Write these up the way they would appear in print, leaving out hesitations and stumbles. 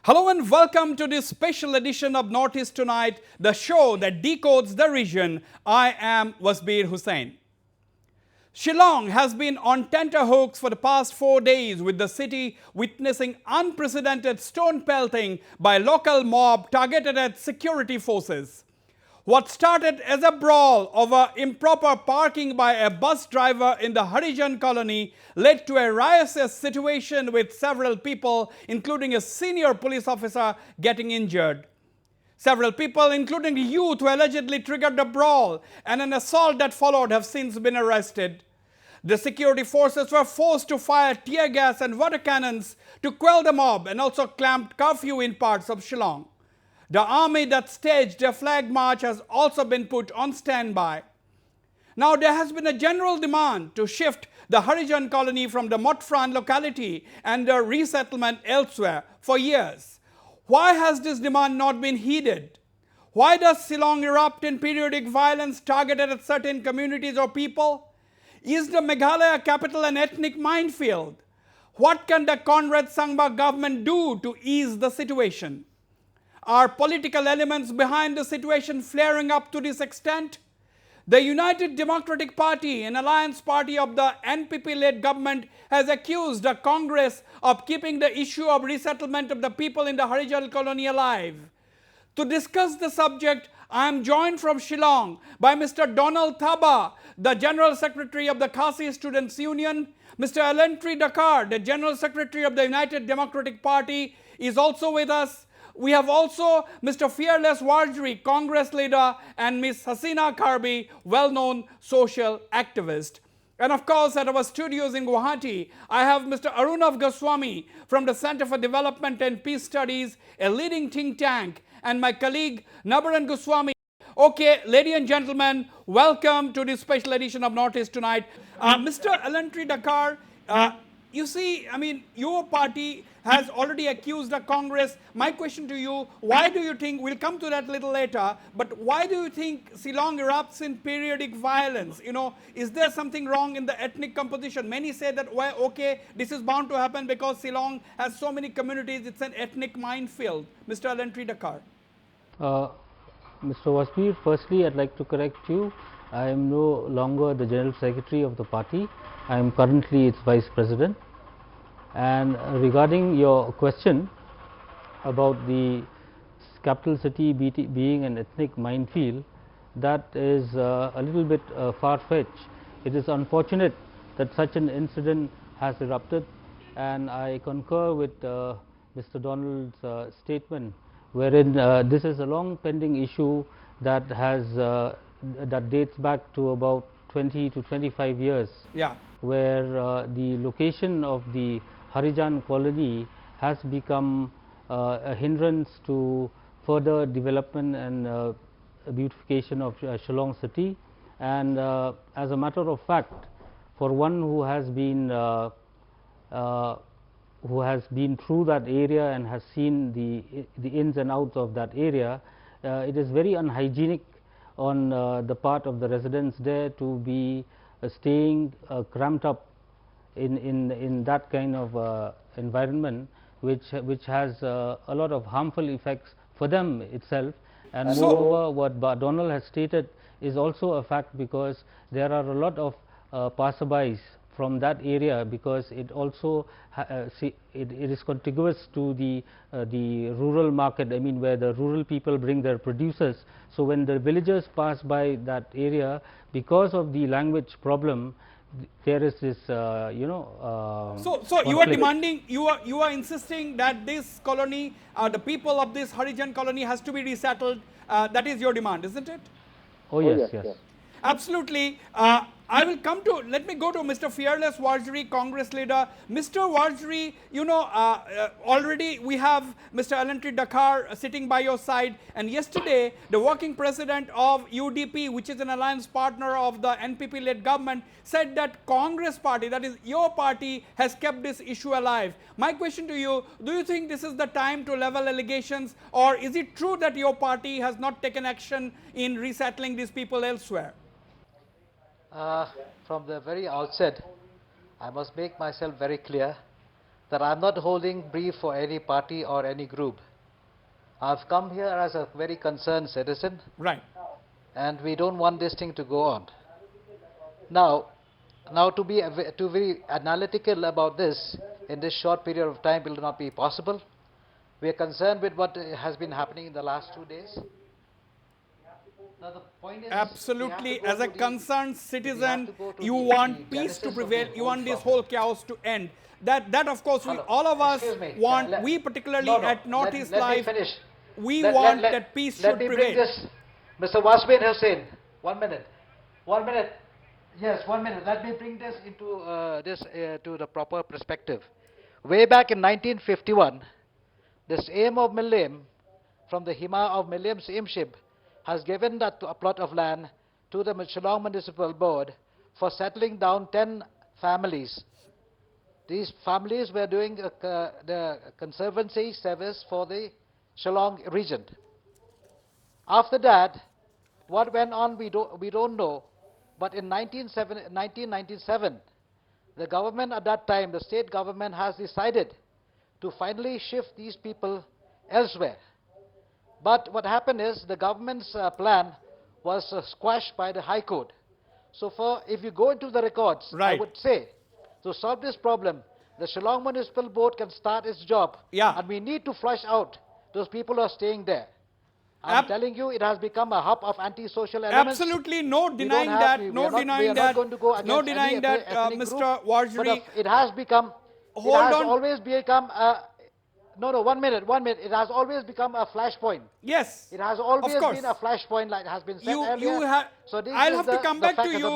Hello and welcome to this special edition of Northeast Tonight, the show that decodes the region. I am Wasbir Hussain. Shillong has been on tenterhooks for the past 4 days, with the city witnessing unprecedented stone pelting by local mob targeted at security forces. What started as a brawl over improper parking by a bus driver in the Harijan colony led to a riotous situation with several people, including a senior police officer, getting injured. Several people, including youth who allegedly triggered the brawl and an assault that followed, have since been arrested. The security forces were forced to fire tear gas and water cannons to quell the mob and also clamped curfew in parts of Shillong. The army that staged a flag march has also been put on standby. Now, there has been a general demand to shift the Harijan colony from the Motfran locality and the resettlement elsewhere for years. Why has this demand not been heeded? Why does Shillong erupt in periodic violence targeted at certain communities or people? Is the Meghalaya capital an ethnic minefield? What can the Conrad Sangma government do to ease the situation? Are political elements behind the situation flaring up to this extent? The United Democratic Party, an alliance party of the NPP-led government, has accused the Congress of keeping the issue of resettlement of the people in the Harijan colony alive. To discuss the subject, I am joined from Shillong by Mr. Donald Thaba, the General Secretary of the Khasi Students' Union. Mr. Elentry Dakar, the General Secretary of the United Democratic Party, is also with us. We have also Mr. Fearless Warjri, Congress leader, and Ms. Hasina Karbi, well-known social activist. And of course, at our studios in Guwahati, I have Mr. Arunav Goswami from the Center for Development and Peace Studies, a leading think tank, and my colleague Nabaran Goswami. Okay, ladies and gentlemen, welcome to this special edition of Northeast Tonight. Mr. Elentry Dakar, you see, your party has already accused the Congress. My question to you, why do you think, we'll come to that a little later, but why do you think Shillong erupts in periodic violence? Is there something wrong in the ethnic composition? Many say that, well, okay, this is bound to happen because Shillong has so many communities, it's an ethnic minefield. Mr. Elentry Dakar. Mr. Wasbir, firstly, I'd like to correct you. I am no longer the General Secretary of the party. I am currently its Vice President. And regarding your question about the capital city being an ethnic minefield, that is a little bit far-fetched. It is unfortunate that such an incident has erupted, and I concur with Mr. Donald's statement, wherein this is a long pending issue that has that dates back to about 20 to 25 years, where the location of the Harijan colony has become a hindrance to further development and beautification of Shillong city. And as a matter of fact, for one who has been through that area and has seen the ins and outs of that area, it is very unhygienic on the part of the residents there to be staying cramped up in that kind of environment, which has a lot of harmful effects for them itself. And moreover, what Donald has stated is also a fact, because there are a lot of passerbys from that area, because it also it is contiguous to the rural market, where the rural people bring their producers. So when the villagers pass by that area, because of the language problem, there is this So you are demanding, you are insisting that this colony, the people of this Harijan colony has to be resettled. That is your demand, isn't it? Oh yes, yes. Absolutely. I will come to, let me go to Mr. Fearless Warjri, Congress leader. Mr. Warjri, already we have Mr. Elentry Dakar sitting by your side, and yesterday the working president of UDP, which is an alliance partner of the NPP-led government, said that Congress party, that is your party, has kept this issue alive. My question to you, do you think this is the time to level allegations, or is it true that your party has not taken action in resettling these people elsewhere? From the very outset, I must make myself very clear that I'm not holding brief for any party or any group. I've come here as a very concerned citizen, Right. and we don't want this thing to go on. Now to be very analytical about this in this short period of time will not be possible. We are concerned with what has been happening in the last 2 days. Now the point is, absolutely, as a concerned citizen, you want peace to prevail, you want this whole chaos to end. That of course, we, all of us want, we particularly at Northeast Life, we want that peace should prevail. Let me bring this, Mr. Wasbir Hussain, 1 minute. 1 minute. Yes, 1 minute. Let me bring this into to the proper perspective. Way back in 1951, this aim of Millennium, from the Hima of Millennium's aimship, has given that a plot of land to the Shillong Municipal Board for settling down 10 families. These families were doing the conservancy service for the Shillong region. After that, what went on we don't know, but in 1997, the government at that time, the state government, has decided to finally shift these people elsewhere. But what happened is the government's plan was squashed by the High Court. So if you go into the records, right, I would say, to solve this problem, the Shillong Municipal Board can start its job, and we need to flush out those people who are staying there. I'm telling you, it has become a hub of anti-social elements. Absolutely, no denying that, no denying that, no denying that, Mr. Wasbir. It has become, always become a, no, 1 minute, it has always become a flashpoint. Yes, it has always been a flashpoint, like has been said earlier. So this I'll have to come back to you,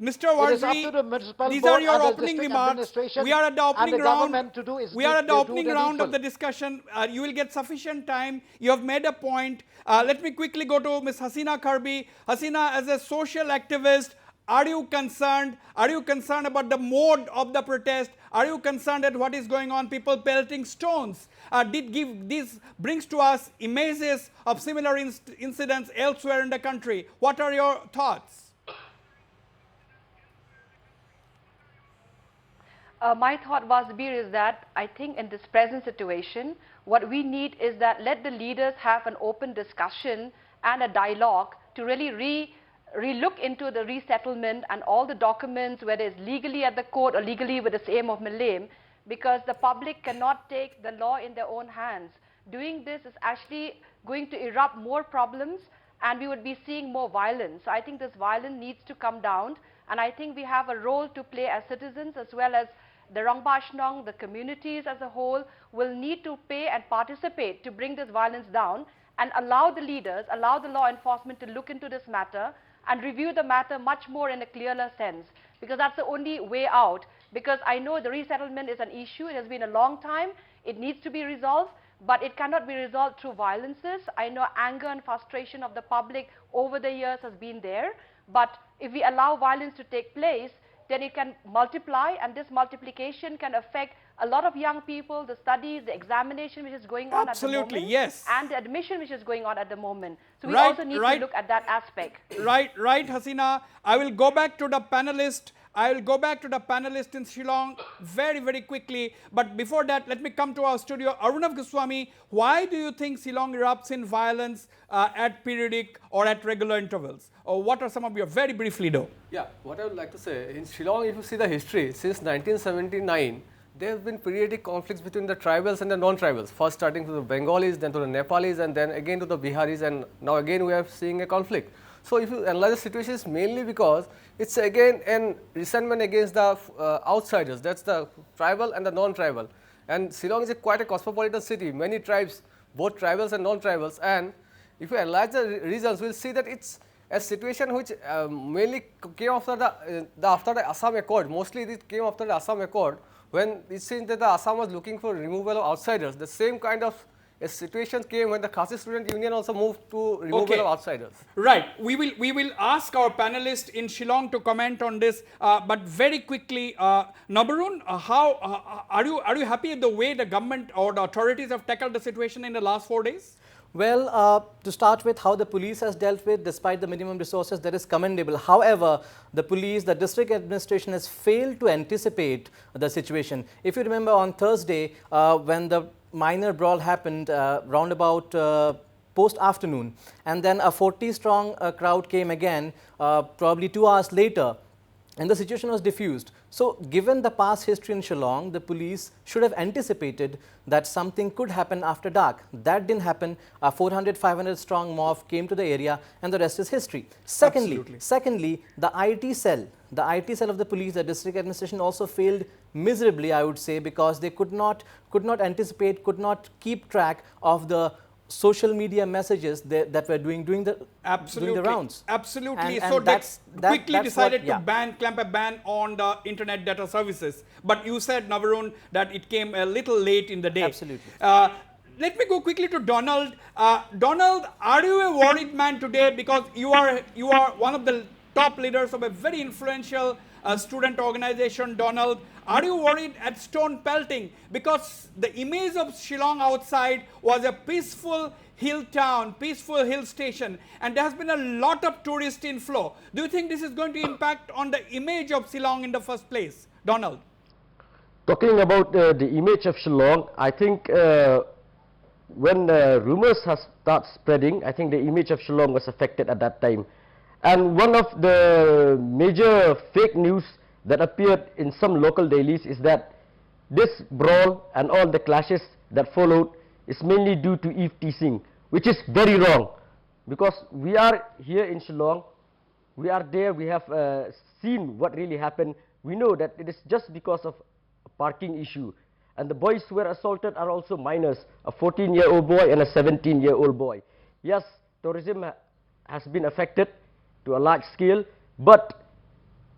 Mr. Wasbir. These are your opening remarks. We are at the opening round. We are at the opening round of the discussion. You will get sufficient time. You have made a point. Let me quickly go to Ms. Hasina Karbi. Hasina, as a social activist, are you concerned? Are you concerned about the mode of the protest? Are you concerned at what is going on? People pelting stones. This brings to us images of similar incidents elsewhere in the country. What are your thoughts? My thought, Wasbir, is that I think in this present situation, what we need is that let the leaders have an open discussion and a dialogue to really re-look into the resettlement and all the documents, whether it's legally at the court or legally with the aim of Millennium, because the public cannot take the law in their own hands. Doing this is actually going to erupt more problems, and we would be seeing more violence. So I think this violence needs to come down, and I think we have a role to play as citizens, as well as the Rangbashnong, the communities as a whole, will need to pay and participate to bring this violence down and allow the leaders, allow the law enforcement to look into this matter and review the matter much more in a clearer sense, because that's the only way out. Because I know the resettlement is an issue, it has been a long time, it needs to be resolved, but it cannot be resolved through violences. I know anger and frustration of the public over the years has been there, but if we allow violence to take place, then it can multiply, and this multiplication can affect a lot of young people, the studies, the examination which is going on at the moment, yes, and the admission which is going on at the moment. So we also need to look at that aspect. Right, Hasina. I will go back to the panelist. In Shillong very, very quickly. But before that, let me come to our studio. Arunav Goswami, why do you think Shillong erupts in violence at periodic or at regular intervals? Or what are some of your, very briefly though? Yeah, what I would like to say, in Shillong, if you see the history, since 1979, there have been periodic conflicts between the tribals and the non-tribals. First starting to the Bengalis, then to the Nepalis, and then again to the Biharis, and now again we are seeing a conflict. So if you analyze the situation, it's mainly because it's again an resentment against the outsiders, that's the tribal and the non-tribal. And Shillong is quite a cosmopolitan city, many tribes, both tribals and non-tribals, and if you analyze the reasons, we'll see that it's a situation which mainly came after the Assam Accord. Mostly it came after the Assam Accord, when it seems that the Assam was looking for removal of outsiders. The same kind of a situation came when the Khasi Student Union also moved to removal of outsiders. Right. We will ask our panelists in Shillong to comment on this, but very quickly, Nabarun, how are you happy with the way the government or the authorities have tackled the situation in the last 4 days? Well, to start with, how the police has dealt with, despite the minimum resources, that is commendable. However, the police, the district administration has failed to anticipate the situation. If you remember on Thursday, when the minor brawl happened round about post-afternoon, and then a 40-strong crowd came again probably 2 hours later, and the situation was diffused. So, given the past history in Shillong, the police should have anticipated that something could happen after dark. That didn't happen. A 400-500 strong mob came to the area, and the rest is history. Secondly, the IT cell of the police, the district administration also failed miserably, I would say, because they could not anticipate, could not keep track of the social media messages that were doing the rounds. Absolutely. And so that's quickly decided what, to clamp a ban on the internet data services. But you said, Navarun, that it came a little late in the day. Absolutely. Let me go quickly to Donald. Donald, are you a worried man today, because you are one of the top leaders of a very influential student organization, Donald? Are you worried at stone pelting? Because the image of Shillong outside was a peaceful hill town, peaceful hill station, and there has been a lot of tourist inflow. Do you think this is going to impact on the image of Shillong in the first place? Donald. Talking about the image of Shillong, I think when rumors have started spreading, I think the image of Shillong was affected at that time. And one of the major fake news that appeared in some local dailies is that this brawl and all the clashes that followed is mainly due to eve teasing, which is very wrong. Because we are here in Shillong, we are there, we have seen what really happened. We know that it is just because of a parking issue. And the boys who were assaulted are also minors, a 14-year-old boy and a 17-year-old boy. Yes, tourism has been affected to a large scale, but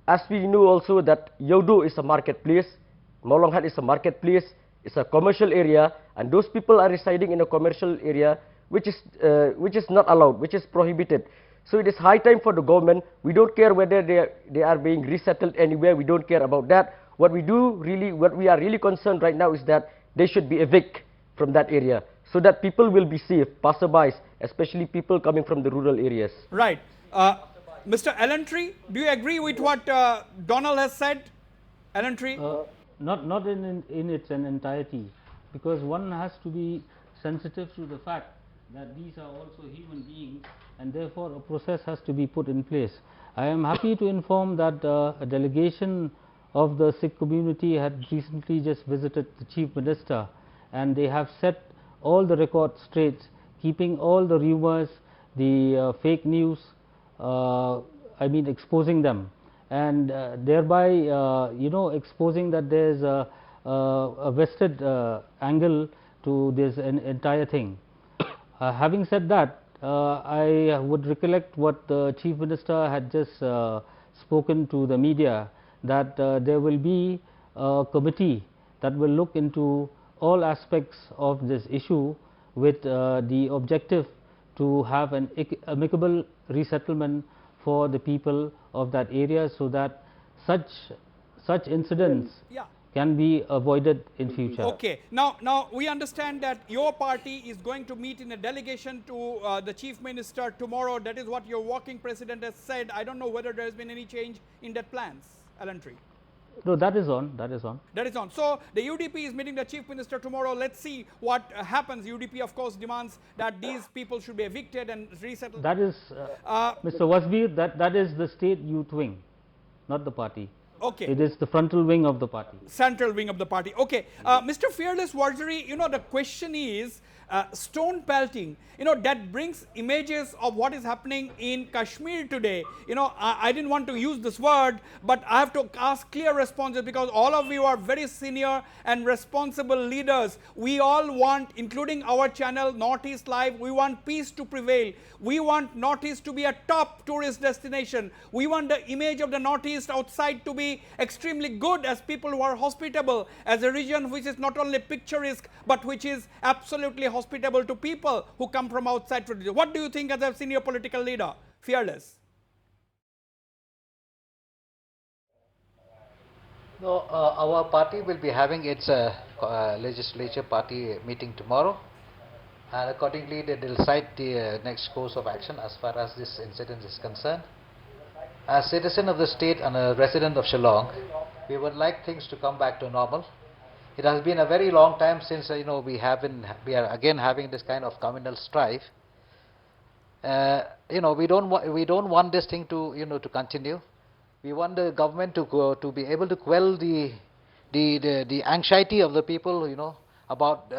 as we know also that Yodo is a marketplace, Molonghat is a marketplace, it's a commercial area, and those people are residing in a commercial area which is not allowed, which is prohibited. So it is high time for the government. We don't care whether they are being resettled anywhere. We don't care about that. What we are really concerned right now is that they should be evicted from that area, so that people will be safe, passerbys, especially people coming from the rural areas. Right. Mr. Ellentree, do you agree with what Donald has said? Ellentree? Not in its entirety, because one has to be sensitive to the fact that these are also human beings, and therefore a process has to be put in place. I am happy to inform that a delegation of the Sikh community had recently just visited the Chief Minister, and they have set all the records straight, keeping all the rumors, the fake news, exposing them, and thereby exposing that there is a vested angle to this entire thing. Having said that, I would recollect what the Chief Minister had just spoken to the media, that there will be a committee that will look into all aspects of this issue with the objective to have an amicable resettlement for the people of that area, so that such incidents can be avoided in future. Okay. Now we understand that your party is going to meet in a delegation to the Chief Minister tomorrow. That is what your working president has said. I don't know whether there has been any change in that plans, Ellentree. No, that is on. That is on. That is on. So the UDP is meeting the Chief Minister tomorrow. Let's see what happens. UDP, of course, demands that these people should be evicted and resettled. That is, Mr. Wasbir, that is the state youth wing, not the party. Okay. It is the frontal wing of the party. Central wing of the party. Okay. Mr. Fearless Warjari, the question is stone pelting. That brings images of what is happening in Kashmir today. I didn't want to use this word, but I have to ask clear responses, because all of you are very senior and responsible leaders. We all want, including our channel Northeast Live, we want peace to prevail. We want Northeast to be a top tourist destination. We want the image of the Northeast outside to be extremely good, as people who are hospitable, as a region which is not only picturesque but which is absolutely hospitable to people who come from outside. What do you think as a senior political leader? Fearless. No, our party will be having its legislature party meeting tomorrow, and accordingly they will decide the next course of action as far as this incident is concerned. As citizen of the state and a resident of Shillong, we would like things to come back to normal. It has been a very long time since we are again having this kind of communal strife. We don't want this thing to to continue. We want the government to be able to quell the anxiety of the people about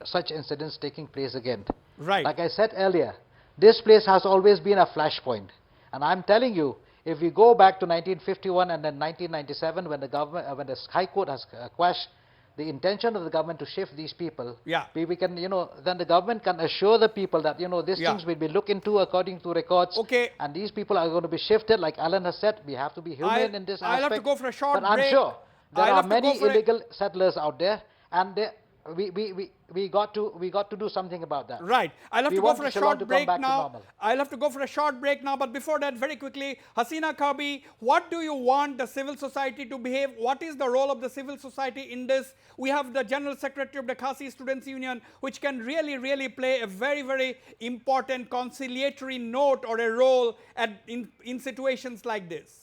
such incidents taking place again. Right. Like I said earlier, this place has always been a flashpoint, and I'm telling you, if we go back to 1951 and then 1997, when the High Court has quashed the intention of the government to shift these people, Yeah. we can, then the government can assure the people that, these Yeah. things will be looked into according to records. Okay. And these people are going to be shifted. Like Alan has said, we have to be humane in this aspect. I'll have to go for a short but I'm break. sure there I'll are have to many go for a- illegal settlers out there, and we got to do something about that. Right. I'll have We to go want for a Shillong short to come break back to now. normal. I'll have to go for a short break now. But before that, very quickly, Hasina Kabi, what do you want the civil society to behave? What is the role of the civil society in this? We have the General Secretary of the Khasi Students Union, which can really play a very important conciliatory note or a role in situations like this.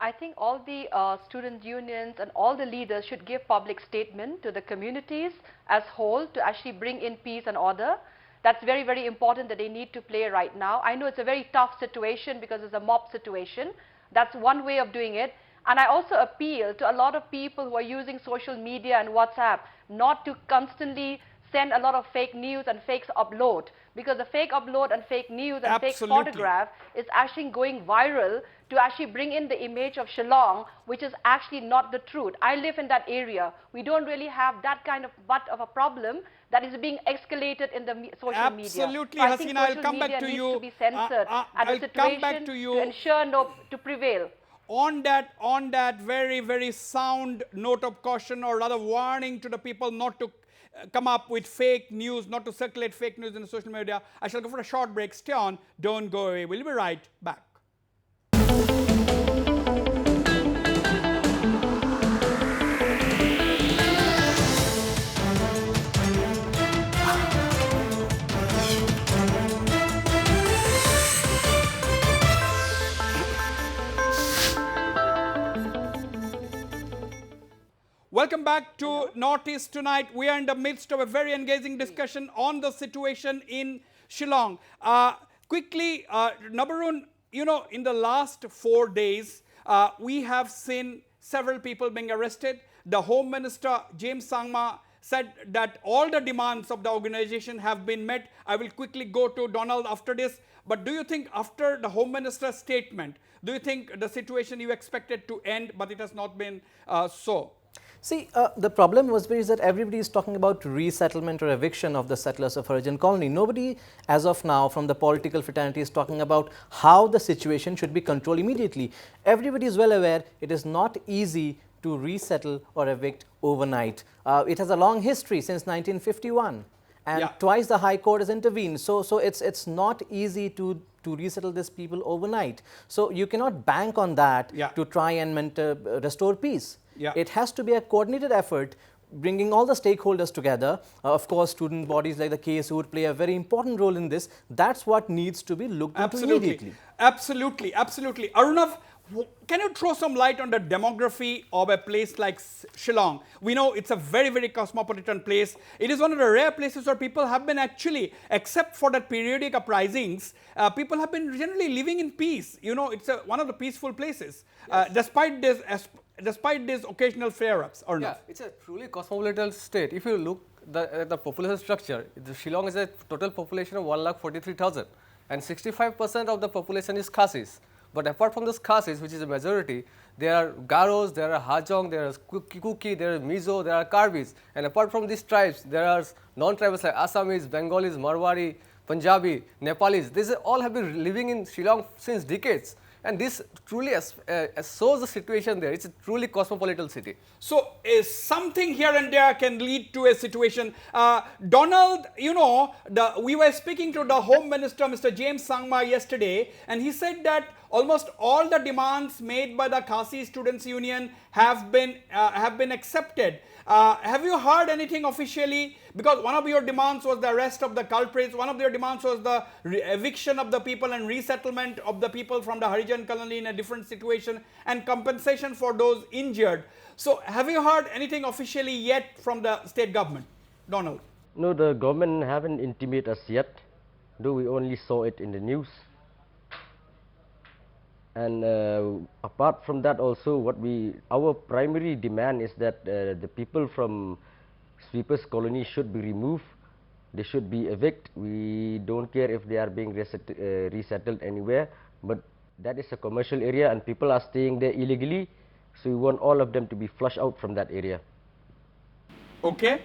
I think all the student unions and all the leaders should give public statement to the communities as whole to actually bring in peace and order. That's very important that they need to play right now. I know it's a very tough situation because it's a mob situation. That's one way of doing it. And I also appeal to a lot of people who are using social media and WhatsApp not to constantly send a lot of fake news and fake upload, because the fake upload and fake news and fake Absolutely. photograph is actually going viral to actually bring in the image of Shillong, which is actually not the truth. I live in that area. We don't really have that kind of much of a problem that is being escalated in the social media. Absolutely, So I think Hasina, I'll social come back media to needs you. to be censored and I'll the come back situation to you. to ensure to prevail. On that very sound note of caution, or rather warning to the people not to come up with fake news, not to circulate fake news in the social media, I shall go for a short break. Stay on, don't go away. We'll be right back. Welcome back to Northeast Tonight. We are in the midst of a very engaging discussion on the situation in Shillong. Quickly, Nabarun, in the last 4 days, we have seen several people being arrested. The Home Minister, James Sangma, said that all the demands of the organization have been met. I will quickly go to Donald after this. But do you think after the Home Minister's statement, do you think the situation you expected to end, but it has not been so? See, the problem was that everybody is talking about resettlement or eviction of the settlers of origin colony. Nobody, as of now, from the political fraternity is talking about how the situation should be controlled immediately. Everybody is well aware it is not easy to resettle or evict overnight. It has a long history since 1951, and twice the High Court has intervened. So it's not easy to resettle these people overnight. So you cannot bank on that to try and restore peace. It has to be a coordinated effort, bringing all the stakeholders together. Of course, student bodies like the KSU would play a very important role in this. That's what needs to be looked into immediately. Absolutely. Arunav, can you throw some light on the demography of a place like Shillong? We know it's a very cosmopolitan place. It is one of the rare places where people have been actually, except for the periodic uprisings, people have been generally living in peace. It's one of the peaceful places, despite these occasional flare-ups, or not? Yeah, it's a truly cosmopolitan state. If you look at the population structure, Shillong is a total population of 1,43,000, and 65% of the population is Khasis. But apart from those Khasis, which is a majority, there are Garos, there are Hajong, there are Kuki, there are Mizo, there are Karbis. And apart from these tribes, there are non-tribals like Assamese, Bengalis, Marwari, Punjabi, Nepalis. These all have been living in Shillong since decades. And this truly shows the situation there. It's a truly cosmopolitan city. So, something here and there can lead to a situation. Donald, we were speaking to the Home Minister, Mr. James Sangma, yesterday, and he said that almost all the demands made by the Khasi Students Union have been accepted. Have you heard anything officially? Because one of your demands was the arrest of the culprits, one of your demands was the eviction of the people and resettlement of the people from the Harijan colony in a different situation and compensation for those injured. So have you heard anything officially yet from the state government? Donald? No, the government haven't intimated us yet, though we only saw it in the news. And apart from that also, our primary demand is that the people from Sweepers colony should be removed, they should be evicted. We don't care if they are being resettled anywhere, but that is a commercial area and people are staying there illegally, so we want all of them to be flushed out from that area. Okay.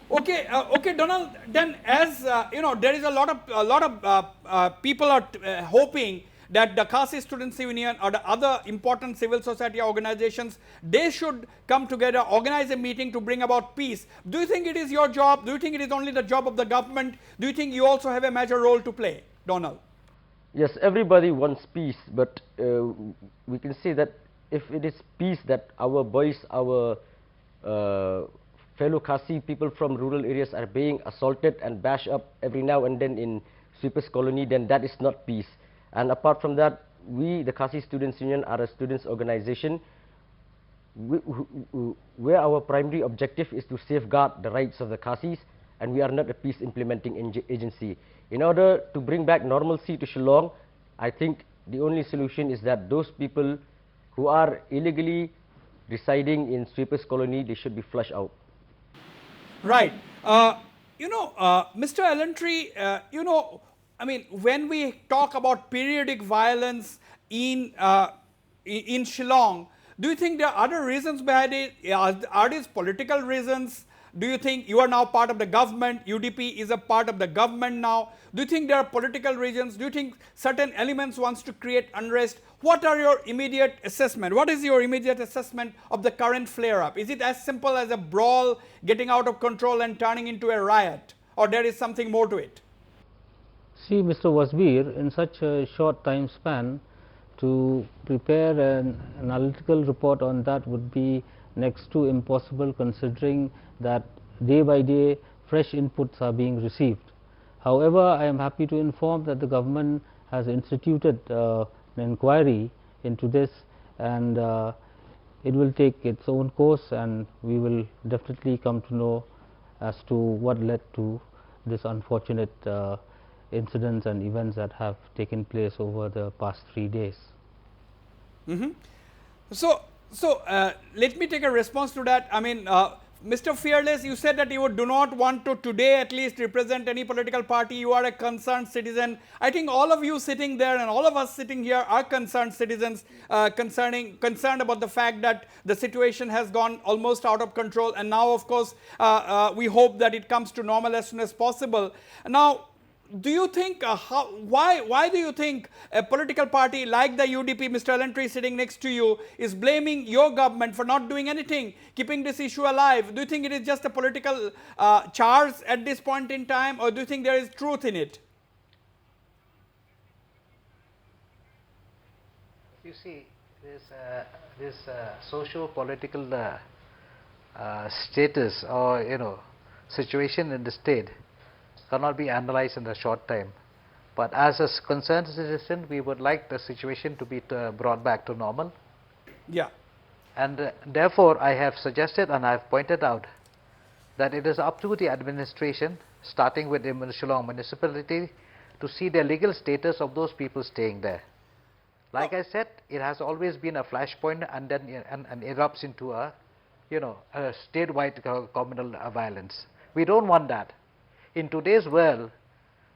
Okay, Donald. Then, as you know, there is a lot of people are hoping that the Khasi Students Union or the other important civil society organizations, they should come together, organize a meeting to bring about peace. Do you think it is your job? Do you think it is only the job of the government? Do you think you also have a major role to play, Donald? Yes, everybody wants peace, but we can say that if it is peace that our boys, our fellow Khasi people from rural areas are being assaulted and bashed up every now and then in Sweepers colony, then that is not peace. And apart from that, we, the Khasi Students Union, are a students organization where our primary objective is to safeguard the rights of the Khasis, and we are not a peace implementing agency. In order to bring back normalcy to Shillong, I think the only solution is that those people who are illegally residing in Sweepers colony, they should be flushed out. Right. You know, Mr. Elantry, you know, I mean, when we talk about periodic violence in Shillong, do you think there are other reasons behind it? Are these political reasons? Do you think you are now part of the government? UDP is a part of the government now. Do you think there are political reasons? Do you think certain elements wants to create unrest? What are your immediate assessment? What is your immediate assessment of the current flare-up? Is it as simple as a brawl getting out of control and turning into a riot? Or there is something more to it? See, Mr. Wasbir, in such a short time span, to prepare an analytical report on that would be next to impossible, considering that day by day fresh inputs are being received. However, I am happy to inform that the government has instituted an inquiry into this, and it will take its own course, and we will definitely come to know as to what led to this unfortunate incidents and events that have taken place over the past 3 days. So let me take a response to that. I mean, Mr. Fearless, you said that you do not want to today at least represent any political party. You are a concerned citizen. I think all of you sitting there and all of us sitting here are concerned citizens, concerned about the fact that the situation has gone almost out of control, and now of course we hope that it comes to normal as soon as possible. Now, do you think, why do you think a political party like the UDP, Mr. Elantry sitting next to you, is blaming your government for not doing anything, keeping this issue alive? Do you think it is just a political charge at this point in time, or do you think there is truth in it? You see, this socio-political status or, you know, situation in the state cannot be analyzed in a short time. But as a concerned citizen, we would like the situation to be brought back to normal. Yeah. And therefore, I have suggested and I have pointed out that it is up to the administration, starting with the Shillong municipality, to see the legal status of those people staying there. Like I said, it has always been a flashpoint and then and erupts into a, you know, a statewide communal violence. We don't want that. In today's world,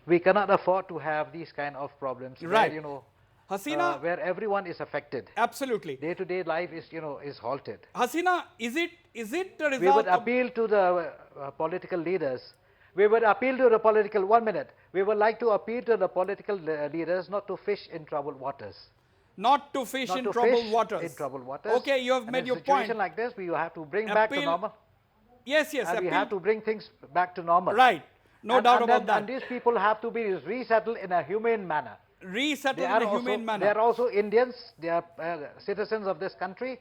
we cannot afford to have these kind of problems, right? Where, you know, Hasina, where everyone is affected. Absolutely. Day-to-day life is, you know, is halted. Hasina, is it the result? We would appeal to the political leaders. We would appeal to the political. 1 minute. We would like to appeal to the political leaders not to fish in troubled waters. Not to fish in troubled waters. In troubled waters. Okay, you have made your point. In a situation like this, we have to bring back to normal. Yes, yes. And we have to bring things back to normal. Right. No doubt about that. And these people have to be resettled in a humane manner. resettled They in are a humane they manner. are also Indians. They are citizens of this country.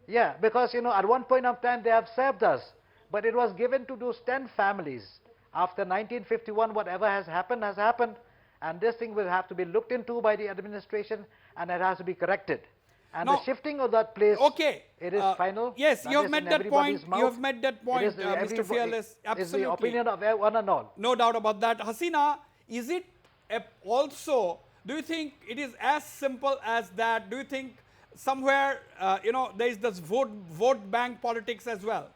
Yeah, because at one point of time they have served us, but it was given to those 10 families. After 1951, whatever has happened, and this thing will have to be looked into by the administration, and it has to be corrected. And Now, the shifting of that place, okay, it is final. yes, That you have is made in that point. everybody's mouth. You have made that point, It is Mr. Fearless. Is the Absolutely. opinion of one and all. No doubt about that. Hasina, is it also, do you think it is as simple as that? Do you think somewhere, there is this vote bank politics as well?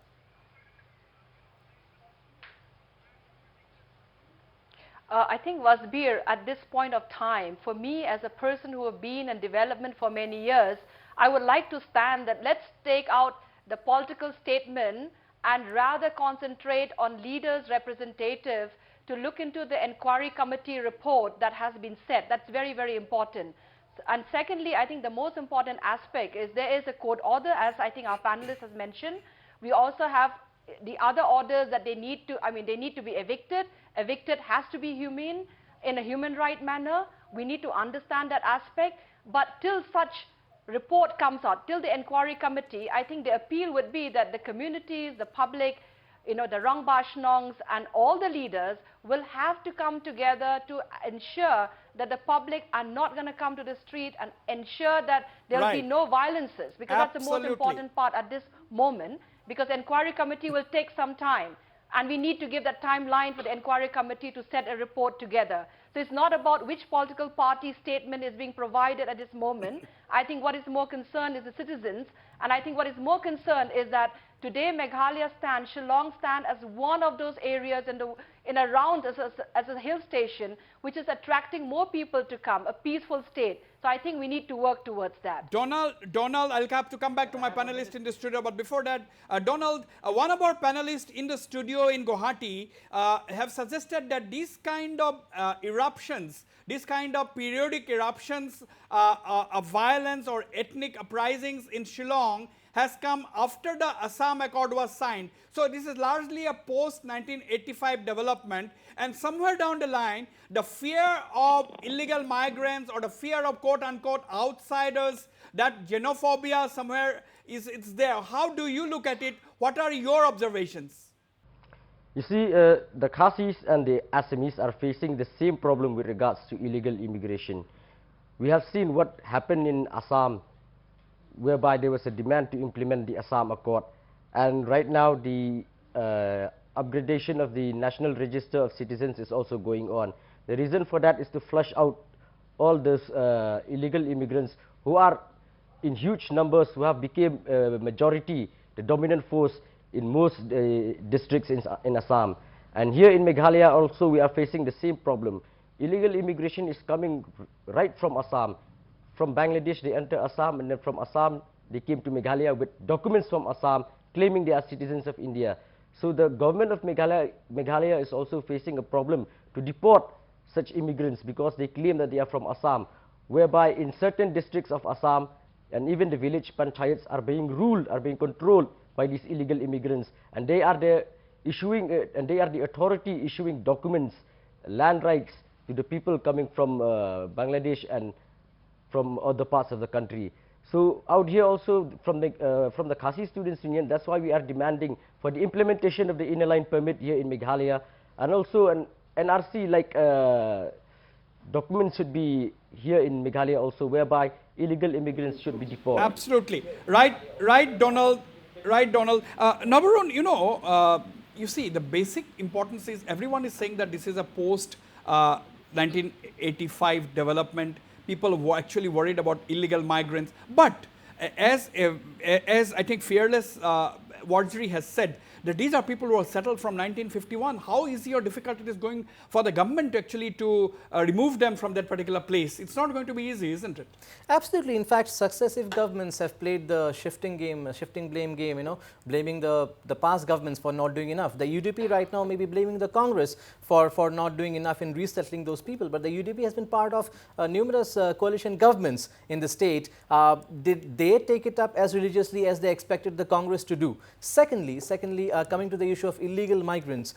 I think Wasbir, at this point of time, for me as a person who have been in development for many years, I would like to stand that let's take out the political statement and rather concentrate on leaders' representative to look into the inquiry committee report that has been set. That's very, very important. And secondly, I think the most important aspect is there is a court order, as I think our panelist has mentioned. We also have the other orders that they need to, they need to be evicted. Evicted has to be humane, in a human right manner. We need to understand that aspect. But till such report comes out, till the inquiry committee, I think the appeal would be that the communities, the public, the Rangbashnongs and all the leaders will have to come together to ensure that the public are not going to come to the street and ensure that there will be no violences, because that's the most important part at this moment, because the inquiry committee will take some time. And we need to give that timeline for the inquiry committee to set a report together. So it's not about which political party statement is being provided at this moment. I think what is more concerned is the citizens. And I think what is more concerned is that today Meghalaya stand, Shillong stand as one of those areas in around as a hill station, which is attracting more people to come, a peaceful state. So I think we need to work towards that. Donald, I'll have to come back to my panelist in the studio, but before that, Donald, one of our panelists in the studio in Guwahati have suggested that these kind of eruptions, these kind of periodic eruptions of violence or ethnic uprisings in Shillong has come after the Assam Accord was signed. So this is largely a post-1985 development, and somewhere down the line, the fear of illegal migrants or the fear of quote-unquote outsiders, that xenophobia somewhere it's there. How do you look at it? What are your observations? You see, the Khasis and the Assamese are facing the same problem with regards to illegal immigration. We have seen what happened in Assam, whereby there was a demand to implement the Assam Accord, and right now the upgradation of the National Register of Citizens is also going on. The reason for that is to flush out all those illegal immigrants who are in huge numbers, who have become majority, the dominant force in most districts in Assam. And here in Meghalaya also we are facing the same problem. Illegal immigration is coming right from Assam. From Bangladesh they enter Assam, and then from Assam they came to Meghalaya with documents from Assam claiming they are citizens of India. So the government of Meghalaya is also facing a problem to deport such immigrants because they claim that they are from Assam, whereby in certain districts of Assam and even the village panchayats are being ruled, are being controlled by these illegal immigrants, and they are the authority issuing documents, land rights to the people coming from Bangladesh and from other parts of the country. So out here also from the Khasi Students Union, that's why we are demanding for the implementation of the inner line permit here in Meghalaya, and also an NRC like documents should be here in Meghalaya also, whereby illegal immigrants should be deported. Absolutely. Right, Donald. Right, Donald. Nabarun, you see, the basic importance is everyone is saying that this is a post-1985 development. People were actually worried about illegal migrants. But as I think Fearless Wardjri has said, that these are people who are settled from 1951. How easy or difficult it is going for the government actually to remove them from that particular place? It's not going to be easy, isn't it? Absolutely. In fact, successive governments have played the shifting blame game, blaming the past governments for not doing enough. The UDP right now may be blaming the Congress for not doing enough in resettling those people. But the UDP has been part of numerous coalition governments in the state. Did they take it up as religiously as they expected the Congress to do? Secondly, coming to the issue of illegal migrants,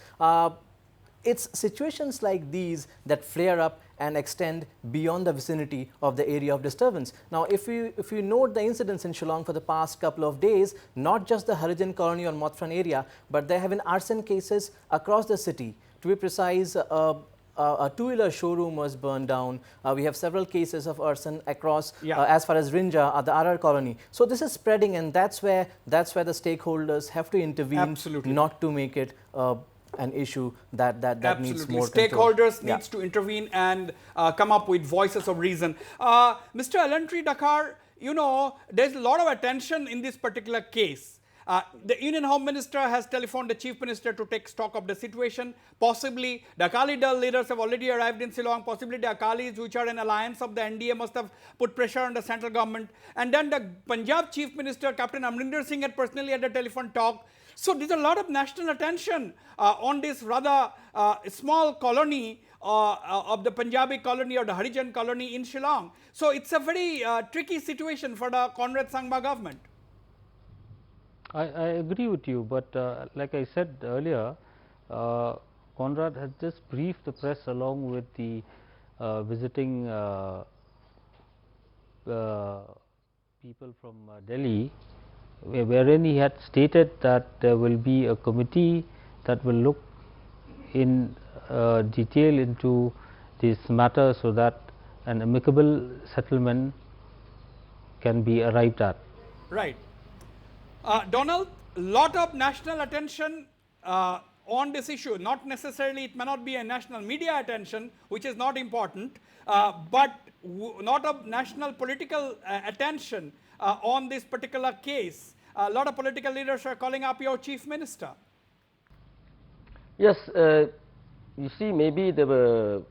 it's situations like these that flare up and extend beyond the vicinity of the area of disturbance. Now, if you note the incidents in Shillong for the past couple of days, not just the Harijan colony or Mothran area, but there have been arson cases across the city. To be precise, a two-wheeler showroom was burned down. We have several cases of arson across as far as Rinja, the RR colony. So this is spreading, and that's where the stakeholders have to intervene, not to make it an issue that needs more control. Stakeholders needs to intervene and come up with voices of reason. Mr. Elantri Dakar, you know, there's a lot of attention in this particular case. The Union Home Minister has telephoned the Chief Minister to take stock of the situation. Possibly the Akali Dal leaders have already arrived in Shillong. Possibly the Akalis, which are an alliance of the NDA, must have put pressure on the central government. And then the Punjab Chief Minister, Captain Amrinder Singh, had personally had a telephone talk. So there's a lot of national attention on this rather small colony of the Punjabi colony or the Harijan colony in Shillong. So it's a very tricky situation for the Conrad Sangma government. I agree with you, but like I said earlier, Conrad has just briefed the press along with the visiting people from Delhi, wherein he had stated that there will be a committee that will look in detail into this matter so that an amicable settlement can be arrived at. Right. Donald, lot of national attention on this issue. Not necessarily, it may not be a national media attention, which is not important, but lot of national political attention on this particular case. A lot of political leaders are calling up your Chief Minister. Yes, you see, maybe the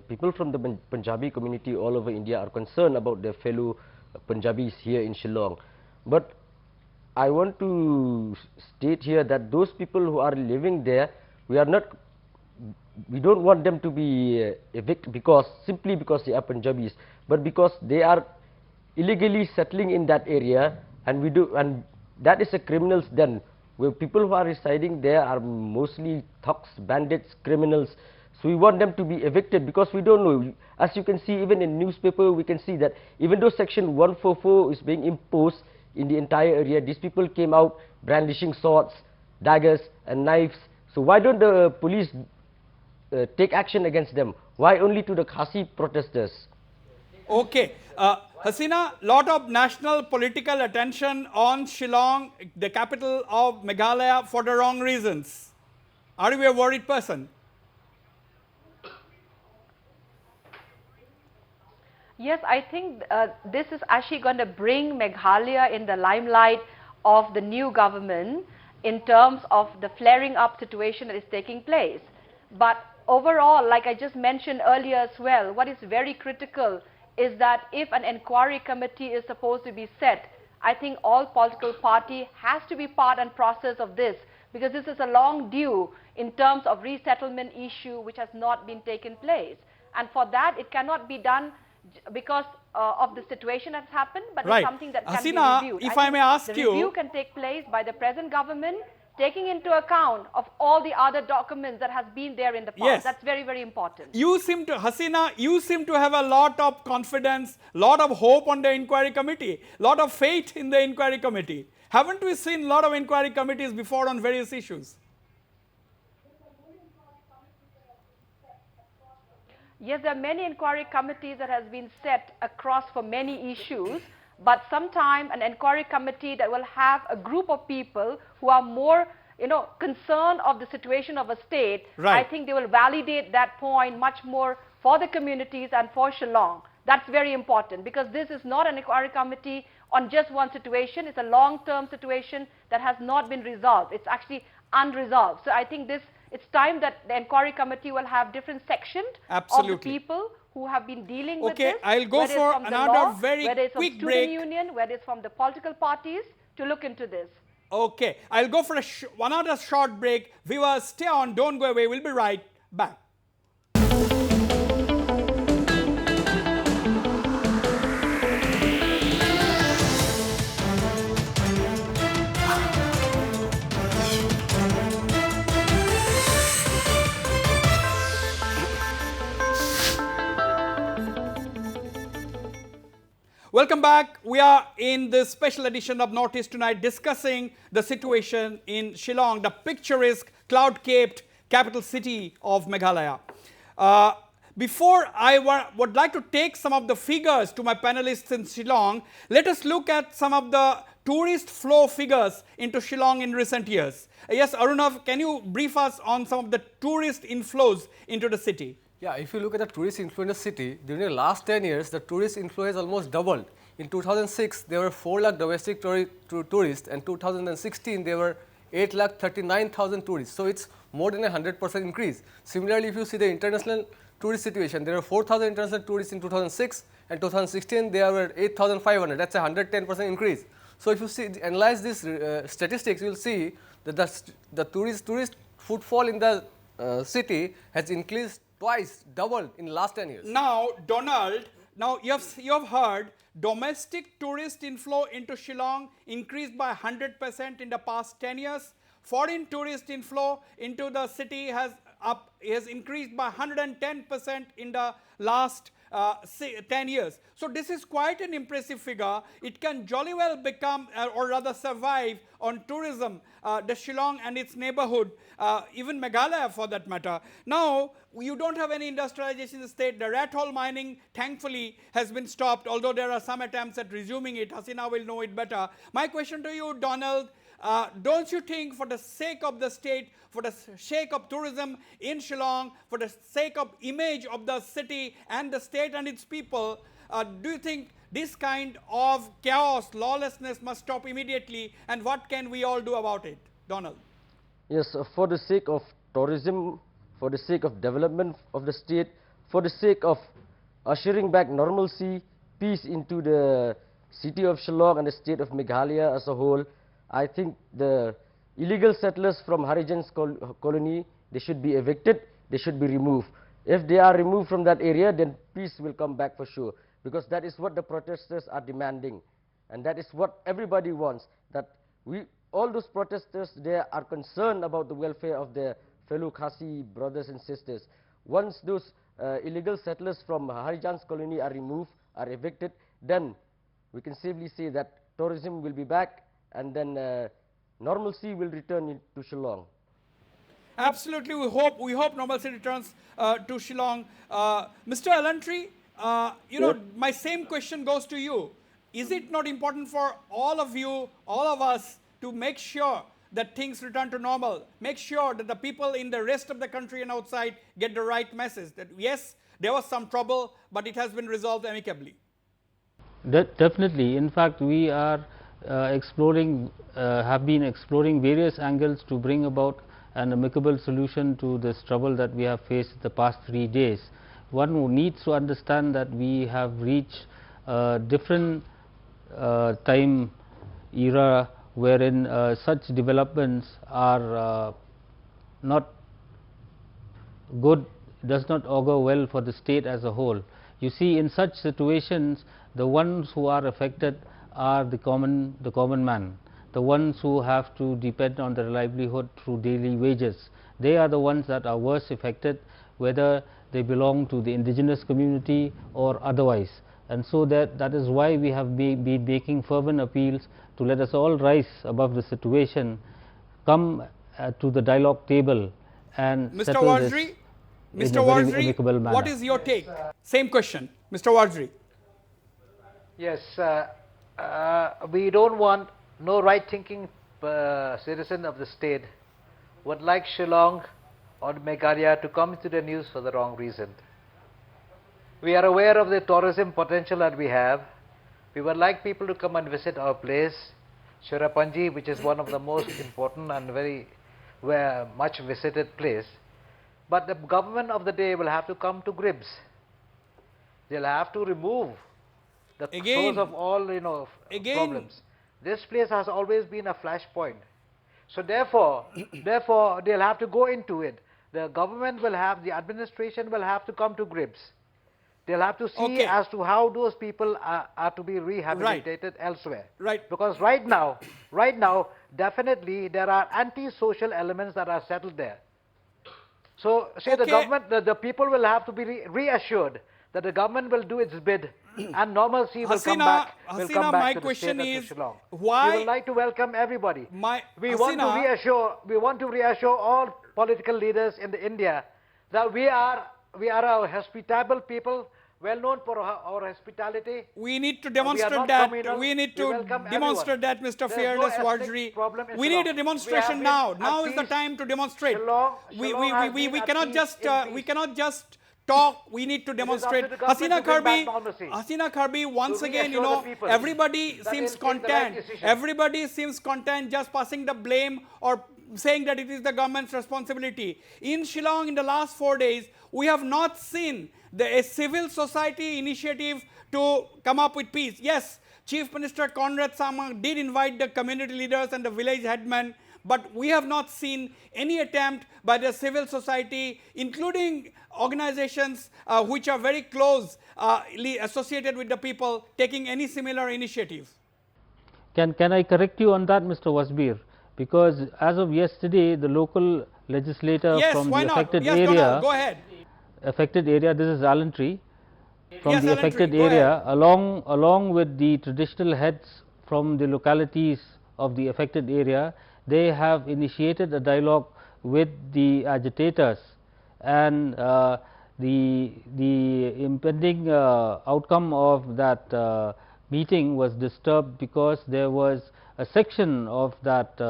people from the Punjabi community all over India are concerned about their fellow Punjabis here in Shillong. But I want to state here that those people who are living there, we don't want them to be evicted simply because they are Punjabis, but because they are illegally settling in that area, and that is a criminal's den. Where people who are residing there are mostly thugs, bandits, criminals. So we want them to be evicted because we don't know. As you can see, even in newspaper, we can see that even though Section 144 is being imposed in the entire area, these people came out brandishing swords, daggers and knives. So why don't the police take action against them? Why only to the Khasi protesters? Okay. Hasina, lot of national political attention on Shillong, the capital of Meghalaya, for the wrong reasons. Are you a worried person? Yes, I think this is actually going to bring Meghalaya in the limelight of the new government in terms of the flaring up situation that is taking place. But overall, like I just mentioned earlier as well, what is very critical is that if an inquiry committee is supposed to be set, I think all political party has to be part and process of this, because this is a long due in terms of resettlement issue which has not been taken place. And for that, it cannot be done because of the situation that's happened, but it's something that can be reviewed. If I may ask you, the review can take place by the present government, taking into account of all the other documents that has been there in the past. Yes. That's very, very important. You seem to, Hasina, you seem to have a lot of confidence, lot of hope on the inquiry committee, lot of faith in the inquiry committee. Haven't we seen a lot of inquiry committees before on various issues? Yes, there are many inquiry committees that has been set across for many issues, but sometime an inquiry committee that will have a group of people who are more, concerned of the situation of a state, I think they will validate that point much more for the communities and for Shillong. That's very important, because this is not an inquiry committee on just one situation. It's a long-term situation that has not been resolved. It's actually unresolved. So I think it's time that the inquiry committee will have different sections of the people who have been dealing with this. Okay, I'll go for another very quick break. Whether it's from student union, whether it's from the political parties, to look into this. Okay, I'll go for another short break. Viewers, stay on, don't go away. We'll be right back. Welcome back. We are in this special edition of Northeast Tonight discussing the situation in Shillong, the picturesque, cloud-capped capital city of Meghalaya. Before I would like to take some of the figures to my panelists in Shillong, let us look at some of the tourist flow figures into Shillong in recent years. Yes, Arunav, can you brief us on some of the tourist inflows into the city? Yeah, if you look at the tourist inflow in the city, during the last 10 years, the tourist inflow has almost doubled. In 2006, there were 4 lakh domestic tourists, and 2016, there were 8,39,000 tourists. So it's more than a 100% increase. Similarly, if you see the international tourist situation, there were 4,000 international tourists in 2006, and 2016, there were 8,500. That's a 110% increase. So if you analyze these statistics, you will see that the tourist footfall in the city has increased twice, doubled in the last 10 years. Now, Donald, you have heard domestic tourist inflow into Shillong increased by 100% in the past 10 years. Foreign tourist inflow into the city has increased by 110% in the last 10 years. So this is quite an impressive figure. It can jolly well become or rather survive on tourism, the Shillong and its neighborhood, even Meghalaya for that matter. Now, you don't have any industrialization in the state. The rat hole mining, thankfully, has been stopped, although there are some attempts at resuming it. Hasina will know it better. My question to you, Donald, don't you think for the sake of the state, for the sake of tourism in Shillong, for the sake of image of the city and the state and its people, do you think this kind of chaos, lawlessness must stop immediately, and what can we all do about it? Donald. Yes, for the sake of tourism, for the sake of development of the state, for the sake of ushering back normalcy, peace into the city of Shillong and the state of Meghalaya as a whole, I think the illegal settlers from Harijan's colony, they should be evicted, they should be removed. If they are removed from that area, then peace will come back for sure, because that is what the protesters are demanding, and that is what everybody wants, that all those protesters, they are concerned about the welfare of their fellow Khasi brothers and sisters. Once those illegal settlers from Harijan's colony are removed, are evicted, then we can safely say that tourism will be back, and then normalcy will return to Shillong. Absolutely, we hope normalcy returns to Shillong. Mr. Elantry, my same question goes to you. Is it not important for all of you, all of us, to make sure that things return to normal, make sure that the people in the rest of the country and outside get the right message, that yes, there was some trouble, but it has been resolved amicably? Definitely. In fact, we are have been exploring various angles to bring about an amicable solution to this trouble that we have faced the past 3 days. One who needs to understand that we have reached a different time era wherein such developments are not good, does not augur well for the state as a whole. You see, in such situations, the ones who are affected are the common man, the ones who have to depend on their livelihood through daily wages. They are the ones that are worst affected, whether they belong to the indigenous community or otherwise. And so that is why we have been making fervent appeals to let us all rise above the situation, come to the dialogue table and settle this in a very amicable manner. What is your take? Same question, Mr. Wardry. Yes, we don't want no right-thinking citizen of the state would like Shillong or Meghalaya to come into the news for the wrong reason. We are aware of the tourism potential that we have. We would like people to come and visit our place, Shirapanji, which is one of the most important and very much visited place. But the government of the day will have to come to grips. They'll have to remove the source of all problems. This place has always been a flashpoint. So therefore, they'll have to go into it. The government will have, the administration will have to come to grips. They'll have to see as to how those people are to be rehabilitated elsewhere. Right. Because right now, definitely there are anti-social elements that are settled there. So, say the government, the people will have to be reassured that the government will do its bid and normalcy will come back. Hasina, my to the question state of is, Shillong. why? We would like to welcome everybody. We want Hasina, to reassure all political leaders in India that we are a hospitable people, well known for our hospitality. we need to We are demonstrate not that. communal. We need We to welcome demonstrate everyone. that, Mr. There's Fearless no ethnic Wardry. problem in We need a Shillong. demonstration We have now. been Now at is the peace. time to demonstrate. Shillong has We been at cannot peace just in peace. we cannot just talk. We need to up to demonstrate. the government to bring back normalcy. Hasina Kirby, once again, reassure the people everybody that seems they'll take the right content. decision. Everybody seems content just passing the blame or saying that it is the government's responsibility. In Shillong, in the last 4 days, we have not seen a civil society initiative to come up with peace. Yes, Chief Minister Conrad Samang did invite the community leaders and the village headmen, but we have not seen any attempt by the civil society, including organizations which are very closely associated with the people, taking any similar initiative. Can I correct you on that, Mr. Wasbir? Because as of yesterday, the local legislator from the affected area, go ahead. This is Allantry, from Yes, the Allantry, affected go area, ahead. along with the traditional heads from the localities of the affected area, they have initiated a dialogue with the agitators, and the impending outcome of that meeting was disturbed because there was a section of that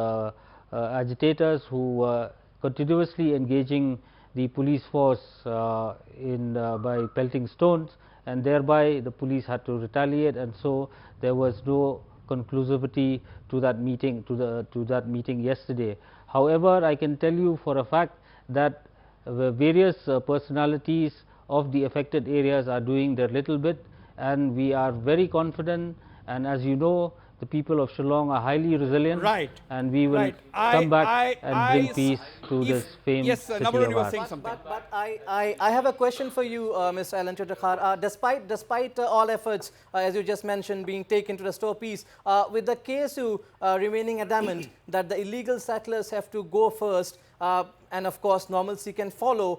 agitators who were continuously engaging the police force by pelting stones, and thereby the police had to retaliate, and so there was no conclusivity to that meeting yesterday. However, I can tell you for a fact that various personalities of the affected areas are doing their little bit, and we are very confident, and as you know, the people of Shillong are highly resilient, Right. and we will Right. come back and bring peace to this famed yes, city Nabarun, of you were ours. saying something. But I have a question for you, Mr. Allantry Dakhar. Despite all efforts, as you just mentioned, being taken to restore peace, with the KSU remaining adamant that the illegal settlers have to go first, and of course normalcy can follow,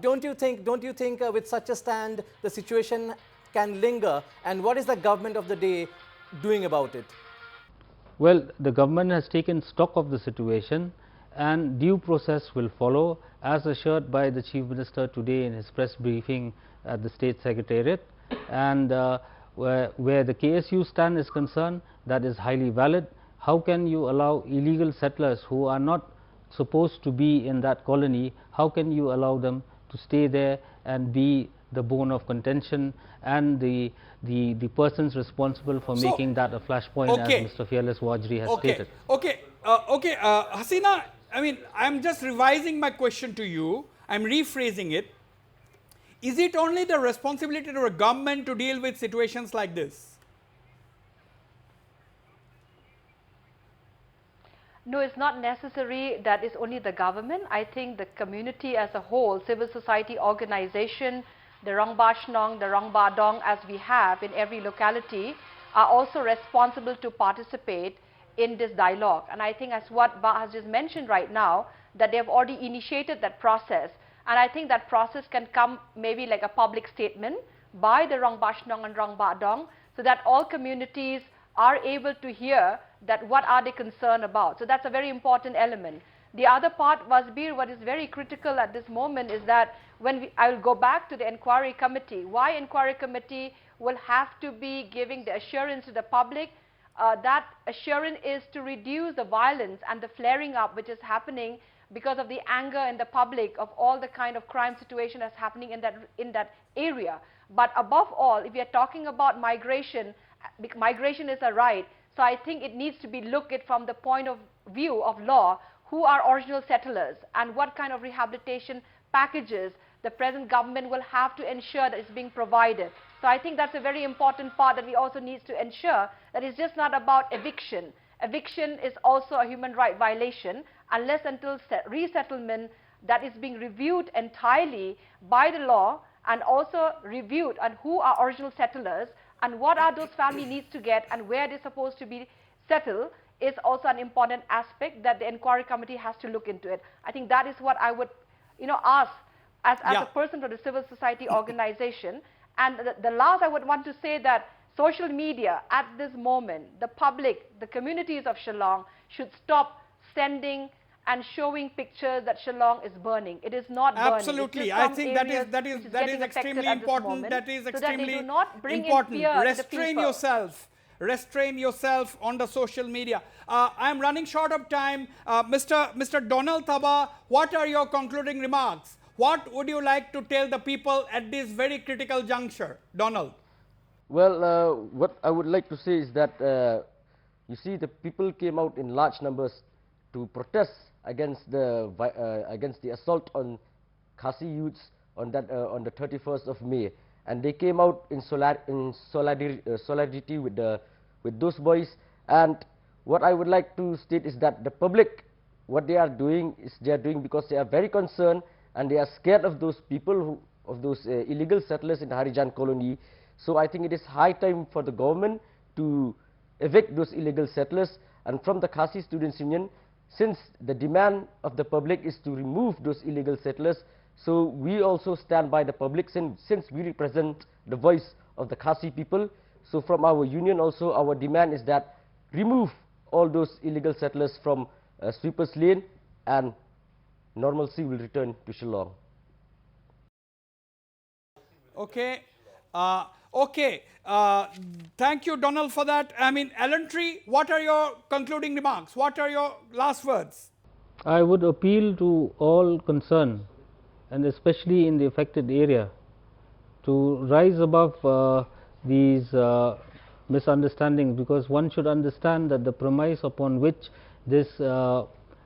don't you think with such a stand the situation can linger, and what is the government of the day doing about it? Well, the government has taken stock of the situation, and due process will follow, as assured by the Chief Minister today in his press briefing at the State Secretariat. And where the KSU stand is concerned, that is highly valid. How can you allow illegal settlers who are not supposed to be in that colony, how can you allow them to stay there and be the bone of contention and the persons responsible for making that a flashpoint, as Mr. Fearless Wardry has stated? Hasina, I mean, I'm just revising my question to you. I'm rephrasing it. Is it only the responsibility of a government to deal with situations like this? No, it's not necessary that it's only the government. I think the community as a whole, civil society organization, the Rongba Shnong, the Rongba Dong, as we have in every locality, are also responsible to participate in this dialogue. And I think as what Ba has just mentioned right now, that they have already initiated that process. And I think that process can come maybe like a public statement by the Rongba Shnong and Rongba Dong, so that all communities are able to hear that what are they concerned about. So that's a very important element. The other part, Wasbir, what is very critical at this moment is that when I will go back to the inquiry committee, why inquiry committee will have to be giving the assurance to the public. That assurance is to reduce the violence and the flaring up which is happening because of the anger in the public of all the kind of crime situation that's happening in that area. But above all, if we are talking about migration, migration is a right. So I think it needs to be looked at from the point of view of law, who are original settlers and what kind of rehabilitation packages the present government will have to ensure that it's being provided. So I think that's a very important part that we also need to ensure that it's just not about eviction. Eviction is also a human right violation unless until resettlement that is being reviewed entirely by the law and also reviewed on who are original settlers and what are those family needs to get and where they're supposed to be settled is also an important aspect that the inquiry committee has to look into it. I think that is what I would ask as a person from the civil society organization, And the last I would want to say that social media at this moment, the public, the communities of Shillong should stop sending and showing pictures that Shillong is burning. It is not burning. Absolutely. It's I just think some that is areas that is which that is getting affected extremely at this important. moment, That is so that extremely they do not bring important. in fear in the Restrain people. yourself. Restrain yourself on the social media. I am running short of time. Mr. Donald Thaba, what are your concluding remarks? What would you like to tell the people at this very critical juncture? Donald. Well, what I would like to say is that, you see, the people came out in large numbers to protest against the assault on Khasi youths on the 31st of May, and they came out in solidarity with those boys. And what I would like to state is that the public, what they are doing is they are doing because they are very concerned and they are scared of those people, of those illegal settlers in the Harijan colony. So I think it is high time for the government to evict those illegal settlers. And from the Khasi Students' Union, since the demand of the public is to remove those illegal settlers, so we also stand by the public since we represent the voice of the Khasi people. So from our union also, our demand is that remove all those illegal settlers from Sweepers Lane and normalcy will return to Shillong. Okay. Thank you, Donald, for that. I mean, Ellentry, what are your concluding remarks? What are your last words? I would appeal to all concerned, and especially in the affected area, to rise above these misunderstandings, because one should understand that the premise upon which this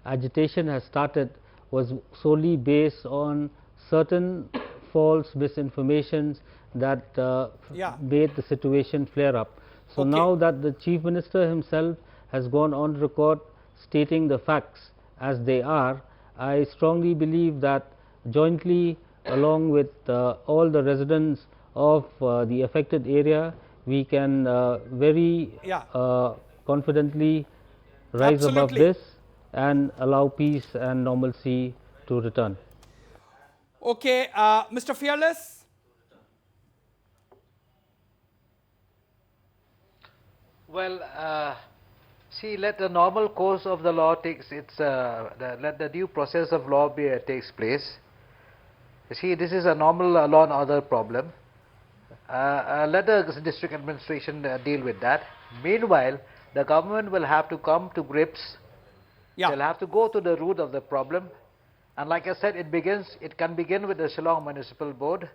agitation has started was solely based on certain false misinformations that made the situation flare up. So now that the Chief Minister himself has gone on record stating the facts as they are, I strongly believe that jointly along with all the residents of the affected area, we can very confidently rise above this and allow peace and normalcy to return. Okay, Mr. Fearless. Well, see, let the normal course of the law takes its, let the due process of law takes place. You see, this is a normal law and order problem. Let the district administration deal with that. Meanwhile, the government will have to come to grips. They'll have to go to the root of the problem. And like I said, it can begin with the Shillong Municipal Board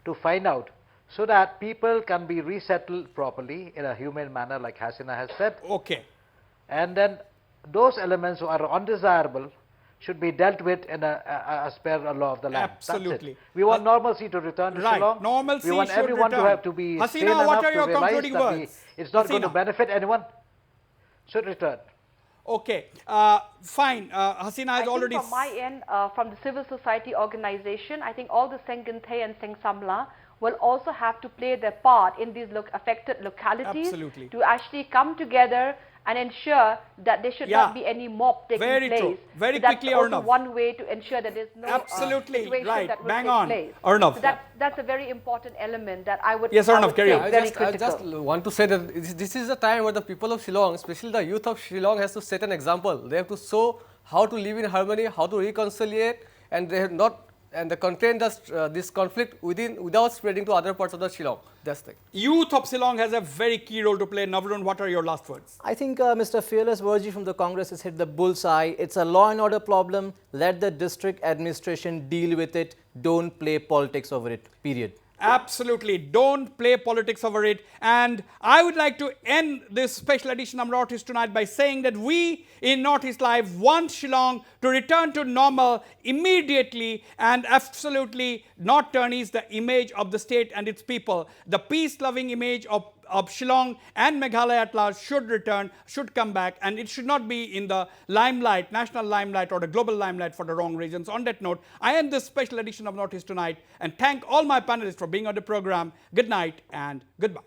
to find out, so that people can be resettled properly in a humane manner, like Hasina has said. Okay. And then those elements who are undesirable should be dealt with in as per the law of the land. Absolutely. That's it. We want normalcy to return to Shillong. Normalcy we want should everyone return. to have to be Hasina, sane enough what are to your realize concluding that words? it's not going to Hasina. benefit anyone. Should return. Okay, fine. Hasina has already. From my end, from the civil society organization, I think all the Senginthe and Sengsamla will also have to play their part in these affected localities to actually come together and ensure that there should not be any mob taking Very place. true. Very so quickly, that's also Arnav. one way to ensure that there's no situation right. that will Bang take on. place. Arnav. So that's a very important element that I would, Yes, I Arnav, would carry take on. very I critical. just want to say that this is a time where the people of Shillong, especially the youth of Shillong, has to set an example. They have to show how to live in harmony, how to reconciliate, and they have not contain this conflict without spreading to other parts of the Shillong. That's the thing. Youth of Shillong has a very key role to play. Navrun, what are your last words? I think Mr. Fearless Virji from the Congress has hit the bullseye. It's a law and order problem. Let the district administration deal with it. Don't play politics over it, period. Absolutely. Don't play politics over it. And I would like to end this special edition of Northeast Tonight by saying that we in Northeast Live want Shillong to return to normal immediately and absolutely not tarnish the image of the state and its people. The peace-loving image of Shillong and Meghalaya at large should return, should come back, and it should not be in the limelight, national limelight or the global limelight for the wrong reasons. On that note, I end this special edition of Northeast Tonight and thank all my panelists for being on the program. Good night and goodbye.